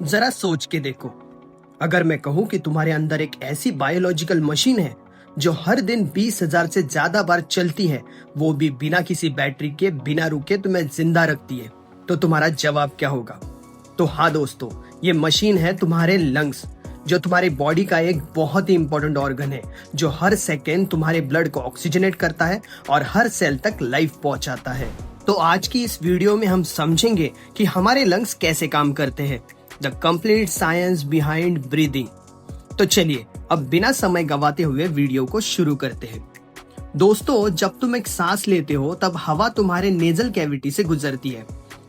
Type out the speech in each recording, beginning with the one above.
जरा सोच के देखो, अगर मैं कहूं कि तुम्हारे अंदर एक ऐसी बायोलॉजिकल मशीन है जो हर दिन 20,000 से ज्यादा बार चलती है, वो भी बिना किसी बैटरी के, बिना रुके तुम्हें जिंदा रखती है, तो तुम्हारा जवाब क्या होगा? तो हाँ दोस्तों, ये मशीन है तुम्हारे लंग्स, जो तुम्हारी बॉडी का एक बहुत ही इंपॉर्टेंट ऑर्गन है, जो हर सेकेंड तुम्हारे ब्लड को ऑक्सीजनेट करता है और हर सेल तक लाइफ पहुंचाता है। तो आज की इस वीडियो में हम समझेंगे कि हमारे लंग्स कैसे काम करते हैं, the complete science behind breathing. तो चलिए अब बिना समय गवाते हुए वीडियो को शुरू करते हैं। दोस्तों, जब तुम एक सांस लेते हो तब हवा तुम्हारे नेजल कैविटी से गुजरती है,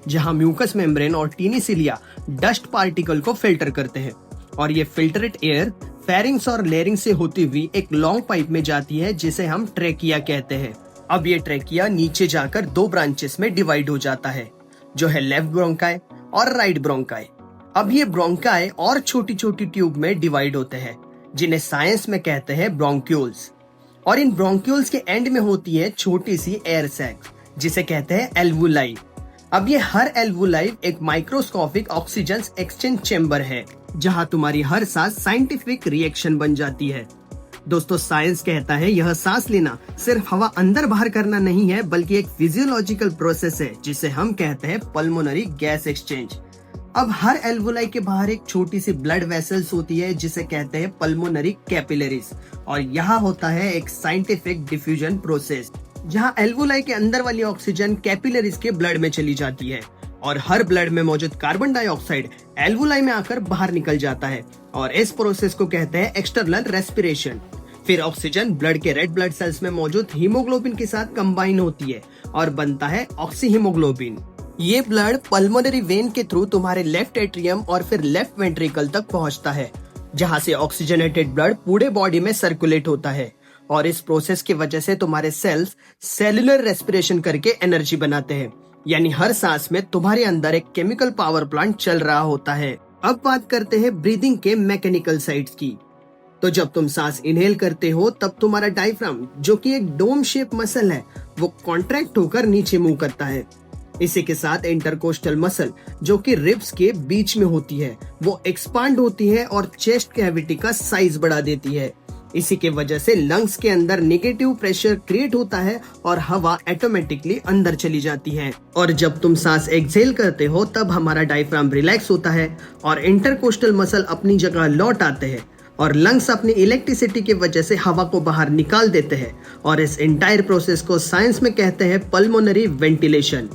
जहां म्यूकस मेम्ब्रेन और टीनी सिलिया डस्ट पार्टिकल को फिल्टर करते हैं, और ये फिल्टरेट एयर फेरिंग्स और लेरिंग्स से होती हुई एक लॉन्ग पाइप में जाती है, जिसे हम ट्रेकिया कहते हैं। अब ये ट्रेकिया नीचे जाकर दो ब्रांचेस में डिवाइड हो जाता है, जो है लेफ्ट ब्रोंकाई और राइट ब्रोंकाई। अब ये ब्रोंकाई और छोटी छोटी ट्यूब में डिवाइड होते हैं, जिन्हें साइंस में कहते हैं ब्रोंक्यूल्स, और इन ब्रोंक्यूल्स के एंड में होती है छोटी सी एयर सैक, जिसे कहते हैं एल्वुलाई। अब ये हर एल्वुलाई एक माइक्रोस्कोपिक ऑक्सीजन एक्सचेंज चेंबर है, जहां तुम्हारी हर सांस साइंटिफिक रिएक्शन बन जाती है। दोस्तों, साइंस कहता है यह सांस लेना सिर्फ हवा अंदर बाहर करना नहीं है, बल्कि एक फिजियोलॉजिकल प्रोसेस है, जिसे हम कहते हैं पल्मोनरी गैस एक्सचेंज। अब हर एल्वुलाई के बाहर एक छोटी सी ब्लड वेसल्स होती है, जिसे कहते हैं पल्मोनरी कैपिलरीज, और यहाँ होता है एक साइंटिफिक डिफ्यूजन प्रोसेस, जहाँ एल्वुलाई के अंदर वाली ऑक्सीजन कैपिलरीज के ब्लड में चली जाती है, और हर ब्लड में मौजूद कार्बन डाइऑक्साइड एल्वुलाई में आकर बाहर निकल जाता है, और इस प्रोसेस को कहते हैं एक्सटर्नल रेस्पिरेशन। फिर ऑक्सीजन ब्लड के रेड ब्लड सेल्स में मौजूद हीमोग्लोबिन के साथ कंबाइन होती है और बनता है ऑक्सीहीमोग्लोबिन। ये ब्लड पल्मोनरी वेन के थ्रू तुम्हारे लेफ्ट एट्रियम और फिर लेफ्ट वेंट्रिकल तक पहुंचता है, जहां से ऑक्सीजनेटेड ब्लड पूरे बॉडी में सर्कुलेट होता है, और इस प्रोसेस की वजह से तुम्हारे सेल्स सेलुलर रेस्पिरेशन करके एनर्जी बनाते हैं। यानी हर सांस में तुम्हारे अंदर एक केमिकल पावर प्लांट चल रहा होता है। अब बात करते हैं ब्रीदिंग के मैकेनिकल साइड्स की। तो जब तुम सांस इनहेल करते हो तब तुम्हारा डायफ्राम, जो कि एक डोम शेप मसल है, वो कॉन्ट्रैक्ट होकर नीचे मूव करता है। इसी के साथ इंटरकोस्टल मसल, जो कि रिब्स के बीच में होती है, वो एक्सपांड होती है और चेस्ट कैविटी का साइज बढ़ा देती है। इसी के वजह से लंग्स के अंदर नेगेटिव प्रेशर क्रिएट होता है और हवा ऑटोमेटिकली अंदर चली जाती है। और जब तुम सांस एक्सहेल करते हो तब हमारा डायफ्राम रिलैक्स होता है और इंटरकोस्टल मसल अपनी जगह लौट आते हैं, और लंग्स अपनी इलेक्ट्रिसिटी की वजह से हवा को बाहर निकाल देते हैं, और इस एंटायर प्रोसेस को साइंस में कहते हैं पल्मोनरी वेंटिलेशन।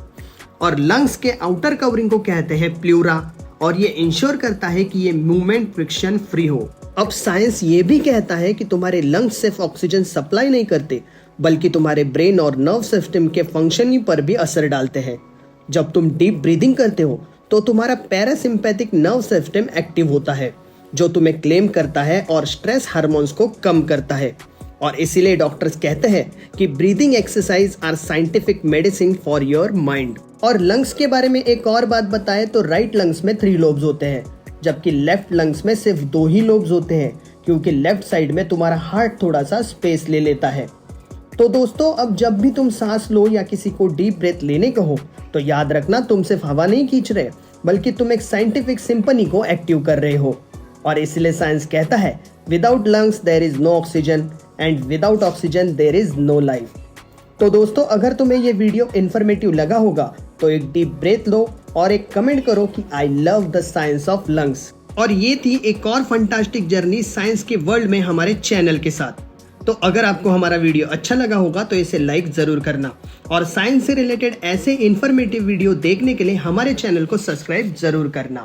और लंग्स के आउटर कवरिंग को कहते हैं प्लूरा, और ये इंश्योर करता है कि ये मूवमेंट फ्रिक्शन फ्री हो। अब साइंस ये भी कहता है कि तुम्हारे लंग्स सिर्फ ऑक्सीजन सप्लाई नहीं करते, बल्कि तुम्हारे ब्रेन और नर्व सिस्टम के फंक्शनिंग पर भी असर डालते हैं। जब तुम डीप ब्रीदिंग करते हो तो तुम्हारा पैरासिम्पैथिक नर्व सिस्टम एक्टिव होता है, जो तुम्हें क्लेम करता है और स्ट्रेस हार्मोन्स को कम करता है। और इसीलिए डॉक्टर्स कहते हैं कि breathing exercise are scientific medicine for your mind. और लंग्स के बारे में एक और बात बताएं तो राइट लंग्स में 3 लोब्स होते हैं, जबकि लेफ्ट लंग्स में सिर्फ 2 ही लोब्स होते हैं, क्योंकि लेफ्ट साइड में तुम्हारा हार्ट थोड़ा सा स्पेस ले लेता है। तो दोस्तों, अब जब भी तुम सांस लो या किसी को डीप ब्रेथ लेने कहो, तो याद रखना तुम सिर्फ हवा नहीं खींच रहे, बल्कि तुम एक साइंटिफिक सिंफनी को एक्टिव कर रहे हो। और इसलिए साइंस कहता है without lungs there is no oxygen, and without oxygen there is no life. तो दोस्तों, अगर तुम्हें ये वीडियो इन्फॉर्मेटिव लगा होगा तो एक डीप ब्रेथ लो और एक कमेंट करो कि I love the science of lungs. और ये थी एक और फंटास्टिक जर्नी साइंस के वर्ल्ड में हमारे चैनल के साथ। तो अगर आपको हमारा वीडियो अच्छा लगा होगा तो इसे लाइक जरूर करना, और साइंस से रिलेटेड ऐसे इन्फॉर्मेटिव वीडियो देखने के लिए हमारे चैनल को सब्सक्राइब जरूर करना।